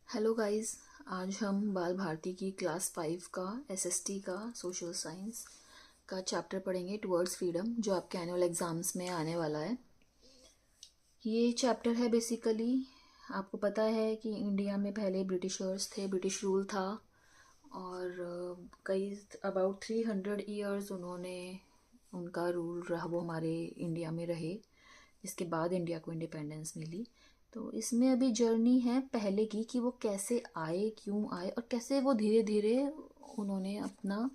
Hello guys. आज हम बाल भारती की क्लास 5 का एसएसटी का सोशल साइंस का चैप्टर पढ़ेंगे टुवर्ड्स फ्रीडम, जो आपके एनुअल एग्ज़ाम्स में आने वाला है। ये चैप्टर है बेसिकली, आपको पता है कि इंडिया में पहले ब्रिटिशर्स थे, ब्रिटिश रूल था और कई अबाउट 300 ईयर्स उन्होंने उनका रूल रहा, वो हमारे इंडिया में रहे, जिसके बाद इंडिया को इंडिपेंडेंस मिली। तो इसमें अभी जर्नी है पहले की कि वो कैसे आए, क्यों आए और कैसे वो धीरे धीरे उन्होंने अपना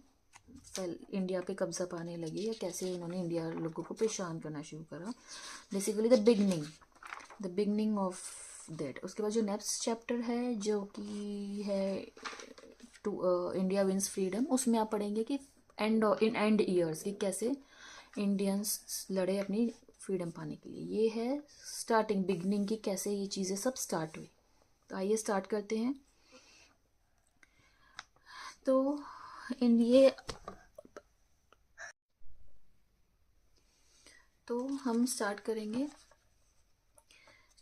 इंडिया पे कब्जा पाने लगे, या कैसे उन्होंने इंडिया लोगों को परेशान करना शुरू करा। Basically the beginning of that. उसके बाद जो नेक्स्ट चैप्टर है, जो कि है टू इंडिया विंस फ्रीडम, उसमें आप पढ़ेंगे कि एंड ईयर्स कि कैसे इंडियंस लड़े अपनी फ्रीडम पाने के लिए। ये है स्टार्टिंग, बिगनिंग की कैसे ये चीज़ें सब स्टार्ट हुई। तो आइए स्टार्ट करते हैं। तो इन ये तो हम स्टार्ट करेंगे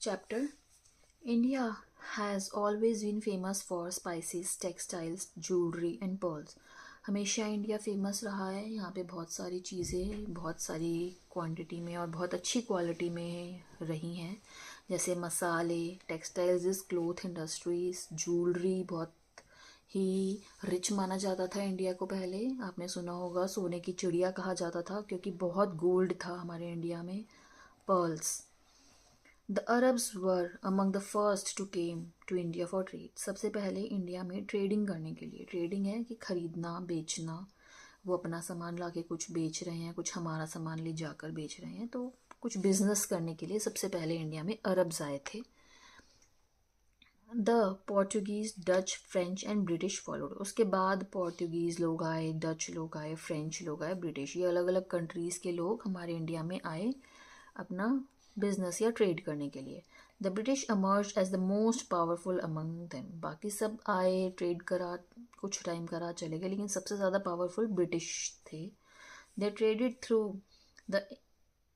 chapter. India has always been famous for spices, textiles, jewellery and pearls. हमेशा इंडिया फेमस रहा है। यहाँ पे बहुत सारी चीज़ें बहुत सारी क्वांटिटी में और बहुत अच्छी क्वालिटी में रही हैं, जैसे मसाले, टेक्सटाइल्स, क्लोथ इंडस्ट्रीज, ज्वेलरी बहुत ही रिच माना जाता था इंडिया को। पहले आपने सुना होगा सोने की चिड़िया कहा जाता था, क्योंकि बहुत गोल्ड था हमारे इंडिया में। Pearls. The Arabs were among the first to came to India for trade. सबसे पहले इंडिया में ट्रेडिंग करने के लिए, ट्रेडिंग है कि खरीदना बेचना, वो अपना सामान ला के कुछ बेच रहे हैं, कुछ हमारा सामान ले जाकर बेच रहे हैं, तो कुछ बिजनेस करने के लिए सबसे पहले इंडिया में अरब्स आए थे। The Portuguese, Dutch, French and British followed. उसके बाद पोर्टुगीज़ लोग आए, डच लोग आए, फ्रेंच लोग आए, ब्रिटिश, ये अलग अलग कंट्रीज़ के लोग हमारे इंडिया में आए अपना बिजनेस या ट्रेड करने के लिए। The British emerged as the most powerful among them. बाकी सब आए, ट्रेड करा, कुछ टाइम करा, चले गए, लेकिन सबसे ज़्यादा पावरफुल ब्रिटिश थे। They traded through the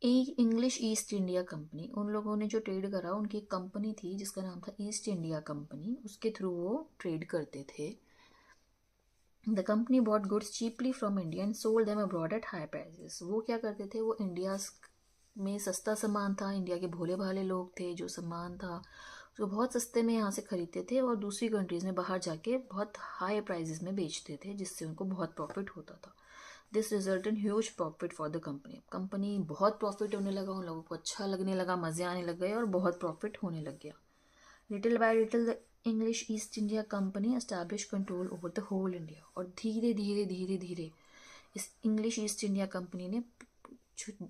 English East India Company. उन लोगों ने जो ट्रेड करा, उनकी एक कंपनी थी जिसका नाम था ईस्ट इंडिया कंपनी, उसके थ्रू वो ट्रेड करते थे। The company bought goods cheaply from India and sold them abroad at high prices. वो क्या करते थे, वो इंडिया में सस्ता सामान था, इंडिया के भोले भाले लोग थे, जो सामान था उसको बहुत सस्ते में यहाँ से खरीदते थे और दूसरी कंट्रीज़ में बाहर जाके बहुत हाई प्राइजेस में बेचते थे, जिससे उनको बहुत प्रॉफिट होता था। This result in huge profit for the company. Company बहुत प्रॉफिट होने लगा, उन लोगों को अच्छा लगने लगा, मज़े आने लग गए और बहुत प्रॉफिट होने लग गया। Little by little the English East India company establish control over the whole India. और धीरे धीरे धीरे धीरे इस इंग्लिश ईस्ट इंडिया कंपनी ने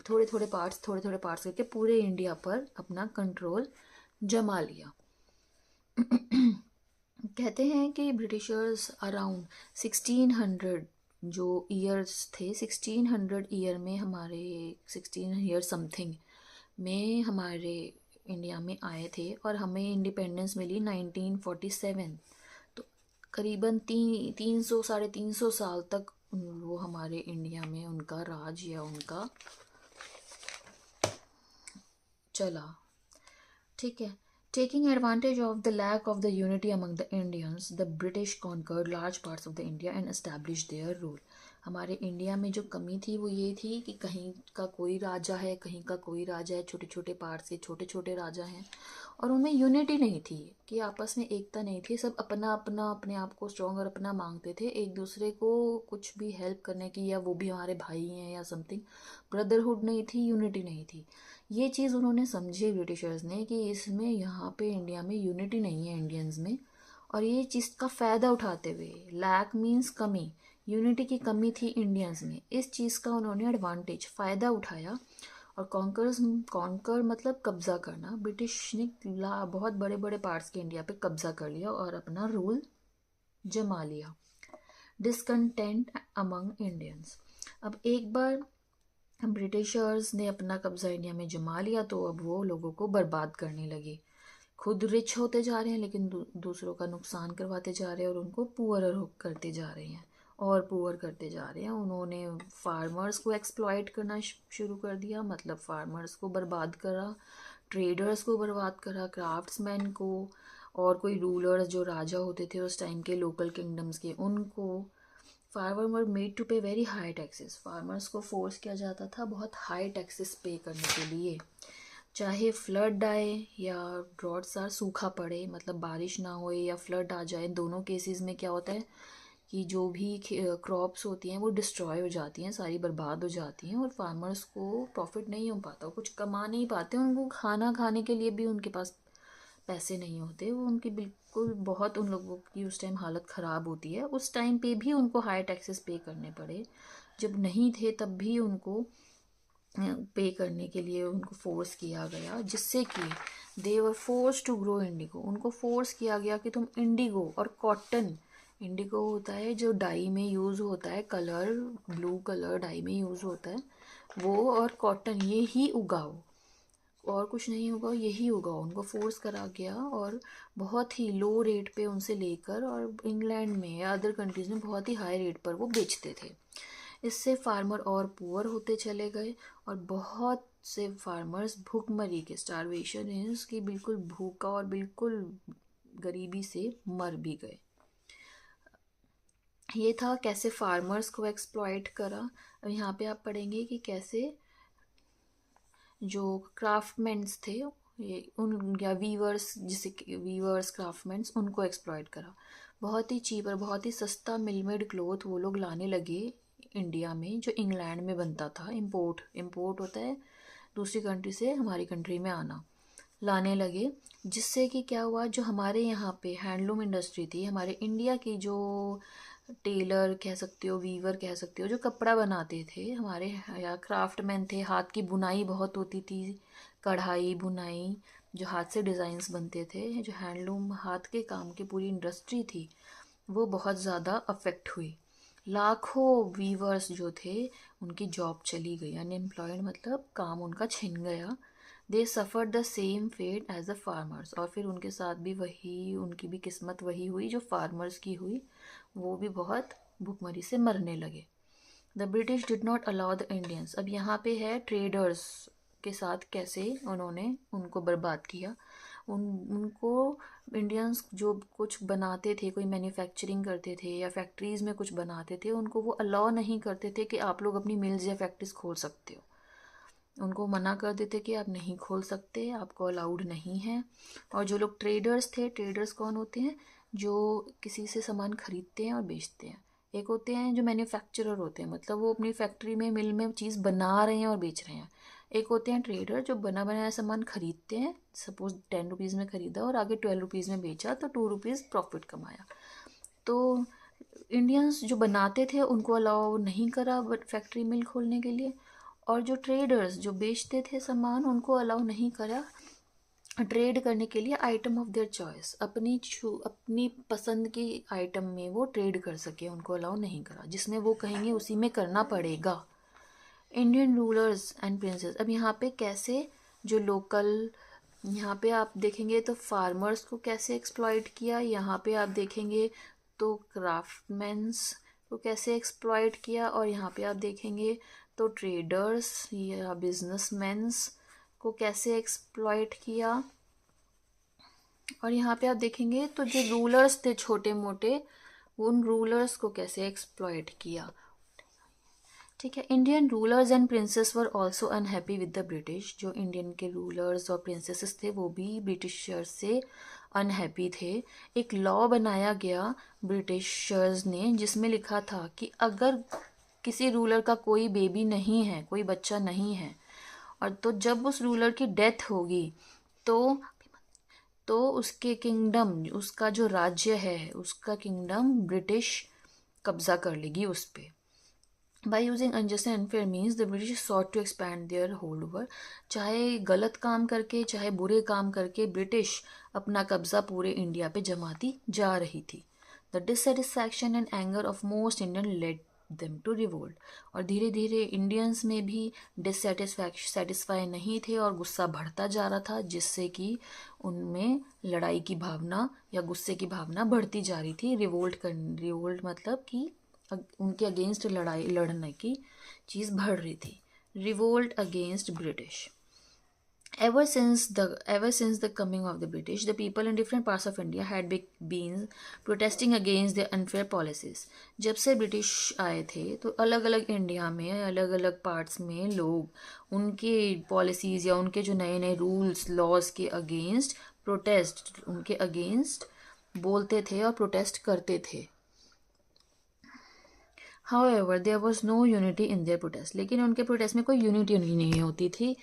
थोड़े थोड़े पार्ट्स करके पूरे इंडिया पर अपना कंट्रोल जमा लिया। कहते हैं कि ब्रिटिशर्स अराउंड 1600 जो ईयर्स थे, 1600 ईयर में हमारे 16 ईयर समथिंग में हमारे इंडिया में आए थे और हमें इंडिपेंडेंस मिली 1947। तो करीबन 300 350 साल तक वो हमारे इंडिया में उनका राज या उनका चला। ठीक है। Taking advantage of the lack of the unity among the Indians, the British conquered large parts of the India and establish their rule. हमारे इंडिया में जो कमी थी वो ये थी कि कहीं का कोई राजा है, कहीं का कोई राजा है, छोटे छोटे पार्ट्स के छोटे छोटे राजा हैं और उनमें यूनिटी नहीं थी, कि आपस में एकता नहीं थी। सब अपना अपना अपने आप को स्ट्रॉन्ग और अपना मांगते थे, एक दूसरे को कुछ भी हेल्प करने की, या वो भी हमारे भाई हैं या समथिंग, ब्रदरहुड नहीं थी, यूनिटी नहीं थी। ये चीज़ उन्होंने समझी ब्रिटिशर्स ने कि इसमें यहाँ पे इंडिया में यूनिटी नहीं है इंडियंस में, और ये चीज़ का फ़ायदा उठाते हुए, लैक मीन्स कमी, यूनिटी की कमी थी इंडियंस में, इस चीज़ का उन्होंने एडवांटेज, फ़ायदा उठाया। और कॉन्कर मतलब कब्ज़ा करना। ब्रिटिश ने बहुत बड़े बड़े पार्ट्स के इंडिया पे कब्ज़ा कर लिया और अपना रूल जमा लिया। Discontent among Indians. अब एक बार ब्रिटिशर्स ने अपना कब्जा इंडिया में जमा लिया तो अब वो लोगों को बर्बाद करने लगे। खुद रिच होते जा रहे हैं, लेकिन दूसरों का नुकसान करवाते जा रहे हैं और उनको पुअर करते जा रहे हैं और पुअर करते जा रहे हैं। उन्होंने फार्मर्स को एक्सप्लॉइट करना शुरू कर दिया, मतलब फार्मर्स को बर्बाद करा, ट्रेडर्स को बर्बाद करा, क्राफ्ट्समैन को, और कोई रूलर्स जो राजा होते थे उस टाइम के लोकल किंगडम्स के, उनको फार्मर वर मेड टू पे वेरी हाई टैक्सेस। फार्मर्स को फोर्स किया जाता था बहुत हाई टैक्सेस पे करने के लिए, चाहे फ्लड आए या ड्रॉट्स आर, सूखा पड़े, मतलब बारिश ना होए या फ्लड आ जाए। दोनों केसेस में क्या होता है कि जो भी क्रॉप्स होती हैं वो डिस्ट्रॉय हो जाती हैं, सारी बर्बाद हो जाती हैं, और फार्मर्स को प्रॉफिट नहीं हो पाता, कुछ कमा नहीं पाते, उनको खाना खाने के लिए भी उनके पास पैसे नहीं होते, वो उनकी बिल्कुल बहुत, उन लोगों की उस टाइम हालत ख़राब होती है। उस टाइम पे भी उनको हाई टैक्सेस पे करने पड़े, जब नहीं थे तब भी उनको पे करने के लिए उनको फोर्स किया गया, जिससे कि दे वर फोर्स टू ग्रो इंडिगो। उनको फोर्स किया गया कि तुम इंडिगो और कॉटन, इंडिगो होता है जो डाई में यूज़ होता है, कलर ब्लू कलर डाई में यूज़ होता है वो, और कॉटन, ये ही उगाओ, और कुछ नहीं होगा, यही होगा। उनको फोर्स करा गया और बहुत ही लो रेट पे उनसे लेकर, और इंग्लैंड में या अदर कंट्रीज़ में बहुत ही हाई रेट पर वो बेचते थे। इससे फार्मर और पुअर होते चले गए, और बहुत से फार्मर्स भूखमरी के, स्टारवेशन इज कि बिल्कुल भूखा और बिल्कुल गरीबी से मर भी गए। ये था कैसे फार्मर्स को एक्सप्लॉइट करा। अब यहाँ पे आप पढ़ेंगे कि कैसे जो क्राफ्टमैन्स थे, ये उन या वीवर्स, जिसे वीवर्स क्राफ्टमैन्स, उनको एक्सप्लॉइट करा। बहुत ही चीप और बहुत ही सस्ता मिलमेड क्लोथ वो लोग लाने लगे इंडिया में, जो इंग्लैंड में बनता था। इम्पोर्ट होता है दूसरी कंट्री से हमारी कंट्री में आना, लाने लगे, जिससे कि क्या हुआ, जो हमारे यहाँ पे हैंडलूम इंडस्ट्री थी, हमारे इंडिया की जो टेलर कह सकते हो, वीवर कह सकते हो, जो कपड़ा बनाते थे हमारे, या क्राफ्टमैन थे, हाथ की बुनाई बहुत होती थी, कढ़ाई बुनाई, जो हाथ से डिज़ाइंस बनते थे, जो हैंडलूम हाथ के काम की पूरी इंडस्ट्री थी, वो बहुत ज़्यादा अफेक्ट हुई। लाखों वीवर्स जो थे उनकी जॉब चली गई, अनएम्प्लॉयड मतलब काम उनका छिन गया। They suffer the same fate as the farmers, और फिर उनके साथ भी वही, उनकी भी किस्मत वही हुई जो फार्मर्स की हुई, वो भी बहुत भूखमरी से मरने लगे। The British did not allow the Indians. अब यहाँ पे है ट्रेडर्स के साथ कैसे उन्होंने उनको बर्बाद किया। उनको इंडियंस जो कुछ बनाते थे, कोई मैन्युफैक्चरिंग करते थे या फैक्ट्रीज़ में कुछ बनाते थे, उनको वो अलाउ नहीं करते थे कि आप लोग अपनी मिल्स या फैक्ट्रीज खोल सकते हो। उनको मना कर देते कि आप नहीं खोल सकते, आपको अलाउड नहीं है। और जो लोग ट्रेडर्स थे, ट्रेडर्स कौन होते हैं, जो किसी से सामान खरीदते हैं और बेचते हैं। एक होते हैं जो मैन्युफैक्चरर होते हैं, मतलब वो अपनी फैक्ट्री में, मिल में चीज़ बना रहे हैं और बेच रहे हैं। एक होते हैं ट्रेडर जो बना बनाया सामान खरीदते हैं, सपोज 10 रुपीज़ में खरीदा और आगे 12 रुपीज़ में बेचा, तो 2 रुपीज़ प्रॉफिट कमाया। तो इंडियंस जो बनाते थे उनको अलाउ नहीं करा फैक्ट्री मिल खोलने के लिए, और जो ट्रेडर्स जो बेचते थे सामान उनको अलाउ नहीं करा ट्रेड करने के लिए आइटम ऑफ देयर चॉइस, अपनी पसंद की आइटम में वो ट्रेड कर सके, उनको अलाउ नहीं करा, जिसमें वो कहेंगे उसी में करना पड़ेगा। Indian rulers and princess. अब यहाँ पे कैसे जो लोकल, यहाँ पे आप देखेंगे तो फार्मर्स को कैसे एक्सप्लॉइट किया, यहाँ पे आप देखेंगे तो क्राफ्टमैन्स को कैसे एक्सप्लॉइट किया, और यहाँ पे आप देखेंगे तो ट्रेडर्स या बिजनेसमैन्स को कैसे एक्सप्लॉइट किया, और यहाँ पे आप देखेंगे तो जो रूलर्स थे छोटे मोटे, उन रूलर्स को कैसे एक्सप्लॉइट किया। ठीक है। Indian rulers and princess were also unhappy with the British. जो इंडियन के रूलर्स और प्रिंसेसेस थे वो भी ब्रिटिशर्स से अनहैप्पी थे। एक लॉ बनाया गया ब्रिटिशर्स ने, जिसमें लिखा था कि अगर किसी रूलर का कोई बेबी नहीं है, कोई बच्चा नहीं है, और तो जब उस रूलर की डेथ होगी तो उसके किंगडम, उसका जो राज्य है, उसका किंगडम ब्रिटिश कब्जा कर लेगी उस पर। By using unjust and unfair means, the British sought to expand their hold over। चाहे गलत काम करके, चाहे बुरे काम करके, ब्रिटिश अपना कब्जा पूरे इंडिया पे जमाती जा रही थी। The dissatisfaction and anger of most Indian led them to revolt। और धीरे धीरे इंडियंस में भी डिससेटिस्फाई नहीं थे और गुस्सा बढ़ता जा रहा था, जिससे कि उनमें लड़ाई की भावना या गुस्से की भावना बढ़ती जा रही थी। रिवोल्ट मतलब कि उनके अगेंस्ट लड़ाई लड़ने की चीज़ बढ़ रही थी। Revolt against British. Ever since the coming of the British, the people in different parts of India had been protesting against their unfair policies. जब से ब्रिटिश आए थे तो अलग अलग इंडिया में अलग अलग पार्ट्स में लोग उनके पॉलिसीज या उनके जो नए नए रूल्स लॉज के अगेंस्ट उनके अगेंस्ट बोलते थे और प्रोटेस्ट करते थे. However, there was no unity in their protest. लेकिन उनके प्रोटेस्ट में कोई यूनिटी नहीं होती थी.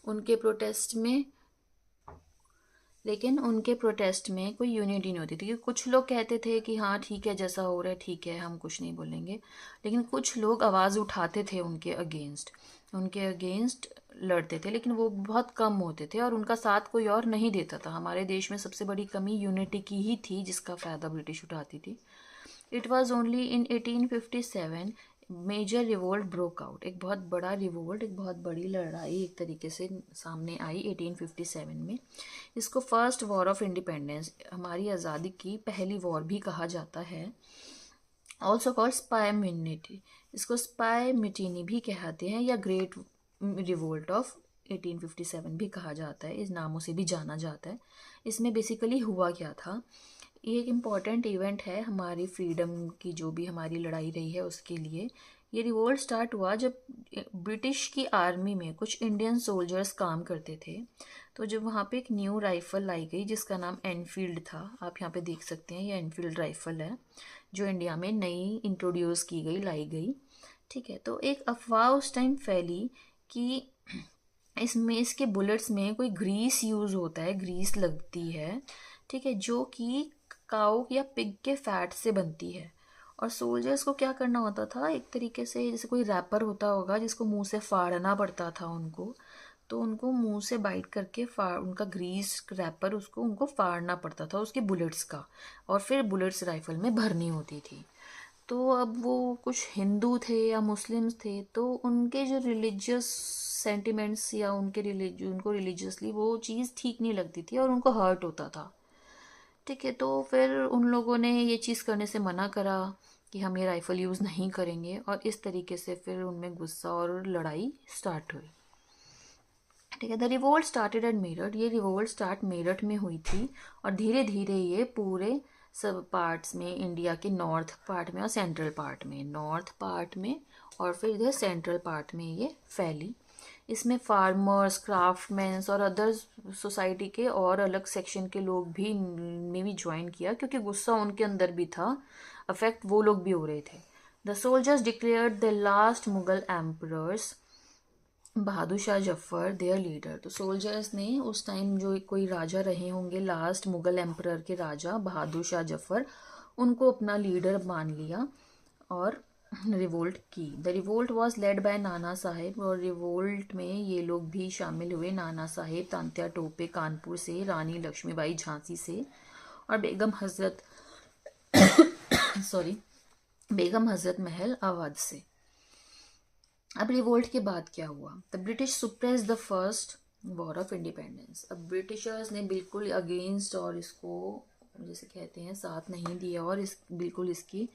उनके प्रोटेस्ट में कोई यूनिटी नहीं होती थी, क्योंकि कुछ लोग कहते थे कि हाँ ठीक है, जैसा हो रहा है ठीक है, हम कुछ नहीं बोलेंगे. लेकिन कुछ लोग आवाज़ उठाते थे उनके अगेंस्ट लड़ते थे, लेकिन वो बहुत कम होते थे और उनका साथ कोई और नहीं देता था. हमारे देश में सबसे बड़ी कमी यूनिटी की ही थी, जिसका फ़ायदा ब्रिटिश उठाती थी. It was only in 1857 major revolt broke out. एक बहुत बड़ा रिवोल्ट, एक बहुत बड़ी लड़ाई एक तरीके से सामने आई 1857 में. इसको फर्स्ट वॉर ऑफ इंडिपेंडेंस, हमारी आज़ादी की पहली वॉर भी कहा जाता है. ऑल्सो कॉल्ड स्पाई मिनिटी, इसको स्पाई मिटिनी भी कहते हैं या ग्रेट रिवोल्ट ऑफ 1857 भी कहा जाता है. इस नामों से भी जाना जाता है. इसमें बेसिकली हुआ क्या था, ये एक इम्पॉर्टेंट इवेंट है हमारी फ्रीडम की, जो भी हमारी लड़ाई रही है उसके लिए. ये रिवोल्ट स्टार्ट हुआ जब ब्रिटिश की आर्मी में कुछ इंडियन सोल्जर्स काम करते थे. तो जब वहाँ पे एक न्यू राइफ़ल लाई गई जिसका नाम एनफील्ड था, आप यहाँ पे देख सकते हैं, ये एनफील्ड राइफ़ल है जो इंडिया में नई इंट्रोड्यूस की गई, लाई गई. ठीक है, तो एक अफवाह उस टाइम फैली कि इसके बुलेट्स में कोई ग्रीस यूज़ होता है, ग्रीस लगती है. ठीक है, जो कि काऊ या पिग के फैट से बनती है. और सोल्जर्स को क्या करना होता था, एक तरीके से जैसे कोई रैपर होता होगा जिसको मुंह से फाड़ना पड़ता था उनको, तो उनको मुंह से बाइट करके उनका ग्रीस रैपर उनको फाड़ना पड़ता था उसके बुलेट्स का, और फिर बुलेट्स राइफल में भरनी होती थी. तो अब वो कुछ हिंदू थे या मुस्लिम्स थे, तो उनके जो रिलीजियस सेंटिमेंट्स या उनको रिलीजियसली वो चीज़ ठीक नहीं लगती थी और उनको हर्ट होता था. ठीक है, तो फिर उन लोगों ने ये चीज़ करने से मना करा कि हम ये राइफ़ल यूज़ नहीं करेंगे, और इस तरीके से फिर उनमें गुस्सा और लड़ाई स्टार्ट हुई. ठीक है, the revolt started at Meerut. ये रिवोल्ट स्टार्ट मेरठ में हुई थी और धीरे धीरे ये पूरे सब पार्ट्स में, इंडिया के नॉर्थ पार्ट में और सेंट्रल पार्ट में और फिर इधर सेंट्रल पार्ट में ये फैली. इसमें फार्मर्स, क्राफ्टमैन्स और अदर सोसाइटी के और अलग सेक्शन के लोग भी ने भी ज्वाइन किया, क्योंकि गुस्सा उनके अंदर भी था, अफेक्ट वो लोग भी हो रहे थे. The soldiers declared the last Mughal emperors Bahadur Shah Zafar there leader. तो सोल्जर्स ने उस टाइम जो कोई राजा रहे होंगे, लास्ट मुगल एम्परर के राजा बहादुर शाह जफर, उनको अपना लीडर मान लिया और रिवोल्ट की. The revolt was led by Nana Saheb, और रिवोल्ट में ये लोग भी शामिल हुए. नाना साहेब तांत्या टोपे कानपुर से, रानी लक्ष्मीबाई झांसी से, और बेगम हजरत महल अवध से. अब रिवोल्ट के बाद क्या हुआ, the British suppress the first war of independence. अब ब्रिटिशर्स ने बिल्कुल अगेंस्ट और इसको जैसे कहते हैं साथ नहीं दिया और बिल्कुल इसकी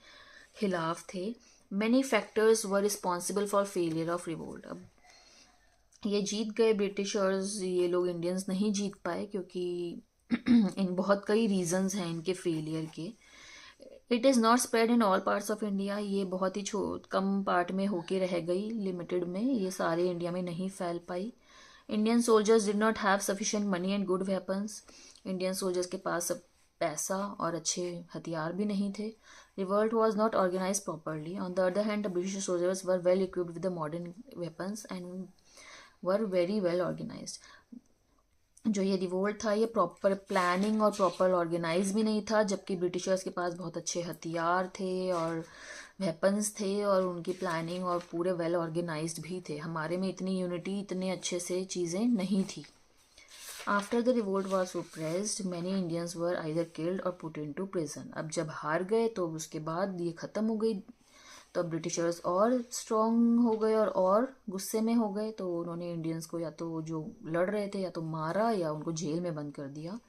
खिलाफ थे. Many factors were responsible for failure of revolt. अब ये जीत गए ब्रिटिशर्स, ये लोग इंडियंस नहीं जीत पाए, क्योंकि इन बहुत कई रीजंस हैं इनके फेलियर के. It is not spread in all parts of India. ये बहुत ही कम पार्ट में होके रह गई, लिमिटेड में, ये सारे इंडिया में नहीं फैल पाई. Indian soldiers did not have sufficient money and good weapons. Indian soldiers के पास सब पैसा और अच्छे हथियार भी नहीं थे. Revolt was not organize properly. On the other hand, the British soldiers were well equipped with the modern weapons and were very well organized. जो ये रिवोल्ट था, ये प्रॉपर प्लानिंग और प्रॉपर ऑर्गेनाइज भी नहीं था, जबकि ब्रिटिशर्स के पास बहुत अच्छे हथियार थे और वेपन्स थे और उनकी प्लानिंग और पूरे वेल ऑर्गेनाइज्ड भी थे. हमारे में इतनी यूनिटी, इतने अच्छे से चीज़ें नहीं थी. After the revolt was सुप्रेस्ड, many Indians were either killed और पुट इनटू प्रिजन. अब जब हार गए तो उसके बाद ये ख़त्म हो गई, तो ब्रिटिशर्स और स्ट्रॉन्ग हो गए और गुस्से में हो गए, तो उन्होंने इंडियंस को या तो जो लड़ रहे थे या तो मारा या उनको जेल में बंद कर दिया.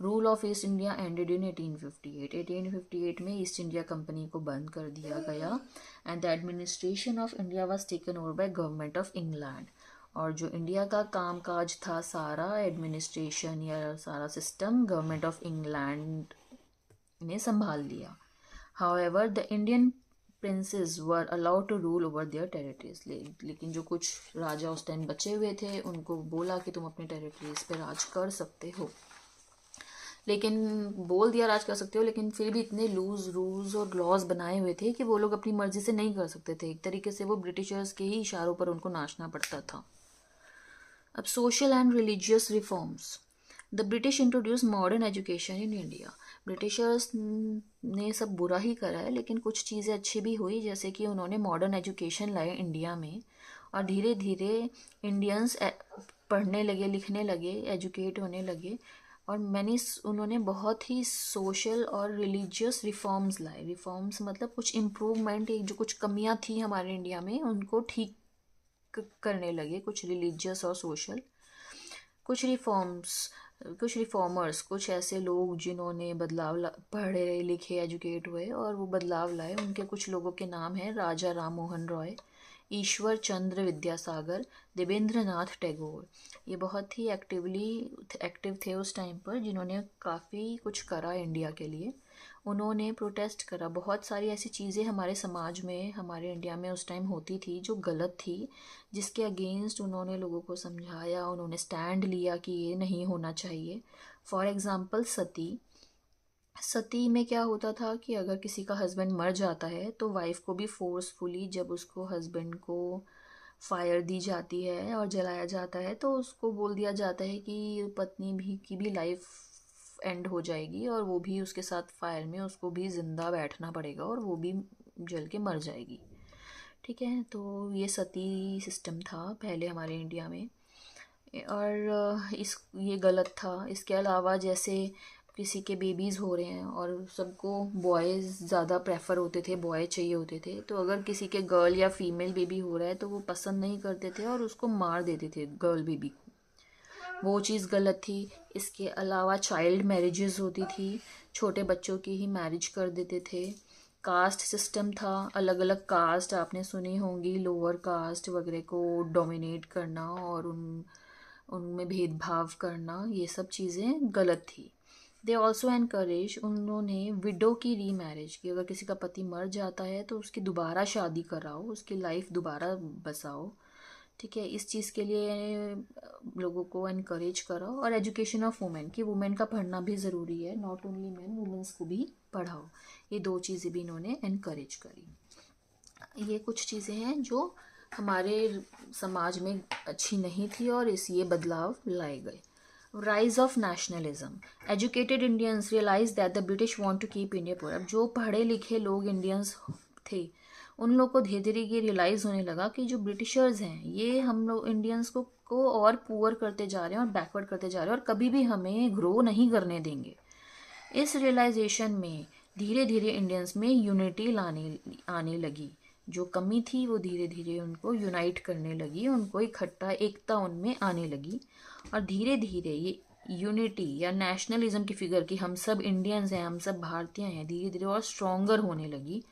Rule of east India ended in 1858. 1858 में ईस्ट इंडिया कंपनी को बंद कर दिया गया and the administration of India was taken over by government of England. और जो इंडिया का कामकाज था सारा एडमिनिस्ट्रेशन या सारा सिस्टम गवर्नमेंट ऑफ इंग्लैंड ने संभाल लिया। However the Indian princes were allowed to rule over their territories, लेकिन जो कुछ राजा उस टाइम बचे हुए थे उनको बोला कि तुम अपने टेरिटरीज पे राज कर सकते हो, लेकिन बोल दिया राज कर सकते हो, लेकिन फिर भी इतने लूज रूल्स और लॉज बनाए हुए थे कि वो लोग अपनी मर्जी से नहीं कर सकते थे। एक तरीके से वो ब्रिटिशर्स के ही इशारों पर उनको नाचना पड़ता था। अब social and religious reforms. The British introduce modern education in India. Britishers ने सब बुरा ही करा है, लेकिन कुछ चीज़ें अच्छी भी हुई, जैसे कि उन्होंने मॉडर्न एजुकेशन लाए इंडिया में, और धीरे धीरे इंडियंस पढ़ने लगे, लिखने लगे, एजुकेट होने लगे, और उन्होंने बहुत ही सोशल और रिलीजियस रिफॉर्म्स लाए। रिफॉर्म्स मतलब कुछ इम्प्रूवमेंट, जो कुछ कमियां थी हमारे इंडिया में उनको ठीक करने लगे, कुछ रिलीजियस और सोशल। कुछ रिफॉर्मर्स, कुछ ऐसे लोग जिन्होंने पढ़े लिखे एजुकेट हुए और वो बदलाव लाए, उनके कुछ लोगों के नाम हैं राजा राम मोहन रॉय, ईश्वर चंद्र विद्यासागर, देवेंद्र नाथ टैगोर। ये बहुत ही एक्टिव थे उस टाइम पर, जिन्होंने काफ़ी कुछ करा इंडिया के लिए। उन्होंने प्रोटेस्ट करा। बहुत सारी ऐसी चीज़ें हमारे समाज में, हमारे इंडिया में उस टाइम होती थी जो गलत थी, जिसके अगेंस्ट उन्होंने लोगों को समझाया, उन्होंने स्टैंड लिया कि ये नहीं होना चाहिए। फॉर एग्ज़ाम्पल सती में क्या होता था कि अगर किसी का हस्बैंड मर जाता है तो वाइफ को भी फोर्सफुली, जब उसको हस्बैंड को फायर दी जाती है और जलाया जाता है, तो उसको बोल दिया जाता है कि पत्नी भी की भी लाइफ एंड हो जाएगी और वो भी उसके साथ फायर में उसको भी ज़िंदा बैठना पड़ेगा और वो भी जल के मर जाएगी। ठीक है, तो ये सती सिस्टम था पहले हमारे इंडिया में, और ये गलत था। इसके अलावा जैसे किसी के बेबीज़ हो रहे हैं और सबको बॉयज़ ज़्यादा प्रेफर होते थे, बॉय चाहिए होते थे, तो अगर किसी के गर्ल या फीमेल बेबी हो रहा है तो वो पसंद नहीं करते थे और उसको मार देते थे गर्ल बेबी को, वो चीज़ गलत थी। इसके अलावा चाइल्ड मैरिजेस होती थी, छोटे बच्चों की ही मैरिज कर देते थे। कास्ट सिस्टम था, अलग अलग कास्ट आपने सुनी होंगी, लोअर कास्ट वगैरह को डोमिनेट करना और उनमें भेदभाव करना, ये सब चीज़ें गलत थी। दे ऑल्सो एनकरेज, उन्होंने विडो की री मैरिज की। अगर किसी का पति मर जाता है तो उसकी दोबारा शादी कराओ, उसकी लाइफ दोबारा बसाओ। ठीक है, इस चीज़ के लिए लोगों को एनकरेज करो। और एजुकेशन ऑफ वुमेन, कि वुमेन का पढ़ना भी ज़रूरी है, नॉट ओनली मैन, वुमेन्स को भी पढ़ाओ। ये दो चीज़ें भी इन्होंने एनकरेज करी। ये कुछ चीज़ें हैं जो हमारे समाज में अच्छी नहीं थी और ये बदलाव लाए गए। Rise of nationalism. Educated Indians realize that the British want to keep India poor. अब जो पढ़े लिखे लोग इंडियंस थे उन लोग को धीरे धीरे ये रियलाइज़ होने लगा कि जो ब्रिटिशर्स हैं ये हम लोग इंडियंस को और पुअर करते जा रहे हैं और बैकवर्ड करते जा रहे हैं और कभी भी हमें ग्रो नहीं करने देंगे। इस रियलाइजेशन में धीरे धीरे इंडियंस में यूनिटी आने लगी। जो कमी थी वो धीरे धीरे उनको यूनाइट करने लगी, उनको एकता उनमें आने लगी, और धीरे धीरे ये यूनिटी या नेशनलिज्म की फिगर कि हम सब इंडियंस हैं, हम सब भारतीय हैं, धीरे धीरे और स्ट्रॉन्गर होने लगी।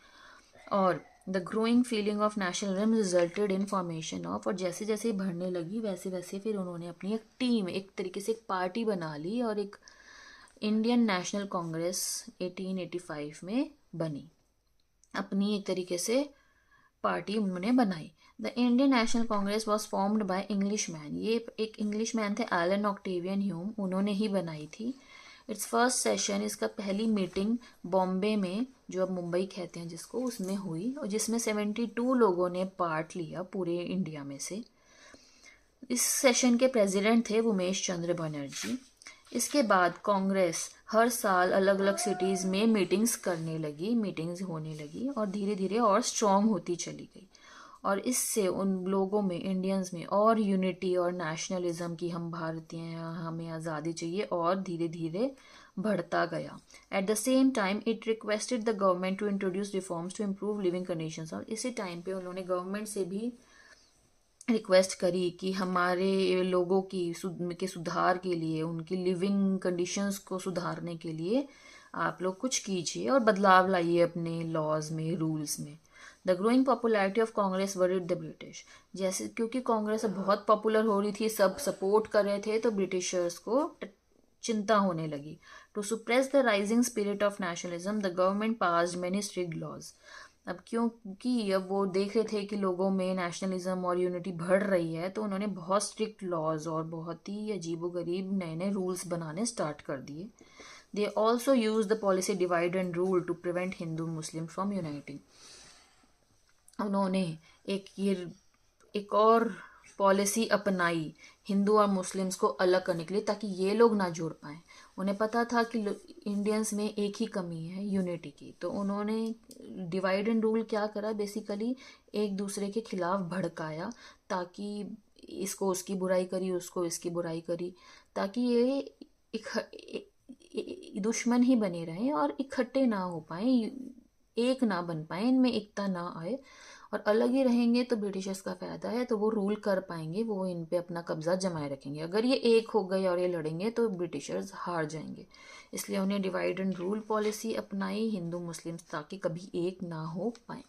और the growing feeling of nationalism resulted in formation of, और जैसे जैसे बढ़ने लगी वैसे वैसे फिर उन्होंने अपनी एक टीम, एक तरीके से एक पार्टी बना ली और एक इंडियन नेशनल कांग्रेस 1885 में बनी। अपनी एक तरीके से पार्टी उन्होंने बनाई। The Indian national Congress was formed by English man. ये एक इंग्लिश मैन थे, एलन ऑक्टेवियन ह्यूम, उन्होंने ही बनाई थी। इट्स फर्स्ट सेशन, इसका पहली मीटिंग बॉम्बे में, जो अब मुंबई कहते हैं जिसको, उसमें हुई, और जिसमें 72 लोगों ने पार्ट लिया पूरे इंडिया में से। इस सेशन के प्रेसिडेंट थे उमेश चंद्र बनर्जी। इसके बाद कांग्रेस हर साल अलग अलग सिटीज़ में मीटिंग्स होने लगी और धीरे धीरे और स्ट्रॉन्ग होती चली गई, और इससे उन लोगों में, इंडियंस में और यूनिटी और नेशनलिज्म की, हम भारतीय हैं, हमें आज़ादी चाहिए, और धीरे धीरे बढ़ता गया। At the same time it requested the government to introduce reforms to improve living conditions. और इसी टाइम पे उन्होंने गवर्नमेंट से भी रिक्वेस्ट करी कि हमारे लोगों के सुधार के लिए, उनकी लिविंग कंडीशंस को सुधारने के लिए आप लोग कुछ कीजिए और बदलाव लाइए अपने लॉज में, रूल्स में। The growing popularity of Congress worried the British, जैसे क्योंकि कांग्रेस बहुत पॉपुलर हो रही थी, सब सपोर्ट कर रहे थे, तो ब्रिटिशर्स को चिंता होने लगी। To suppress the rising spirit of nationalism the government passed many strict laws. अब क्योंकि अब वो देख रहे थे कि लोगों में नेशनलिज्म और यूनिटी बढ़ रही है, तो उन्होंने बहुत स्ट्रिक्ट लॉज और बहुत ही अजीबोगरीब नए नए रूल्स बनाने स्टार्ट कर दिए। They also use the policy divide and rule to prevent Hindu Muslim from uniting. उन्होंने एक और पॉलिसी अपनाई हिंदू और मुस्लिम्स को अलग करने के लिए, ताकि ये लोग ना जुड़ पाएं। उन्हें पता था कि इंडियंस में एक ही कमी है, यूनिटी की, तो उन्होंने डिवाइड एंड रूल क्या करा, बेसिकली एक दूसरे के खिलाफ भड़काया, ताकि इसको उसकी बुराई करी, उसको इसकी बुराई करी, ताकि ये दुश्मन ही बने रहें और इकट्ठे ना हो पाए, एक ना बन पाए, इनमें एकता ना आए, और अलग ही रहेंगे तो ब्रिटिशर्स का फायदा है, तो वो रूल कर पाएंगे, वो इन पे अपना कब्जा जमाए रखेंगे। अगर ये एक हो गए और ये लड़ेंगे तो ब्रिटिशर्स हार जाएंगे, इसलिए उन्हें डिवाइड एंड रूल पॉलिसी अपनाई हिंदू मुस्लिम्स, ताकि कभी एक ना हो पाए।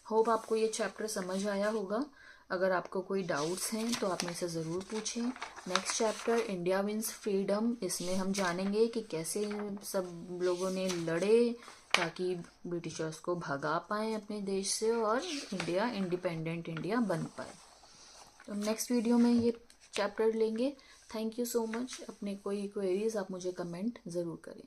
होप आपको ये चैप्टर समझ आया होगा। अगर आपको कोई डाउट्स हैं तो आप मेरे से ज़रूर पूछें। Next chapter India wins freedom, इसमें हम जानेंगे कि कैसे सब लोगों ने लड़े ताकि ब्रिटिशर्स को भगा पाएँ अपने देश से और इंडिया इंडिपेंडेंट इंडिया बन पाए। तो नेक्स्ट वीडियो में ये चैप्टर लेंगे। Thank you so much. अपने कोई क्वेरीज आप मुझे कमेंट ज़रूर करें।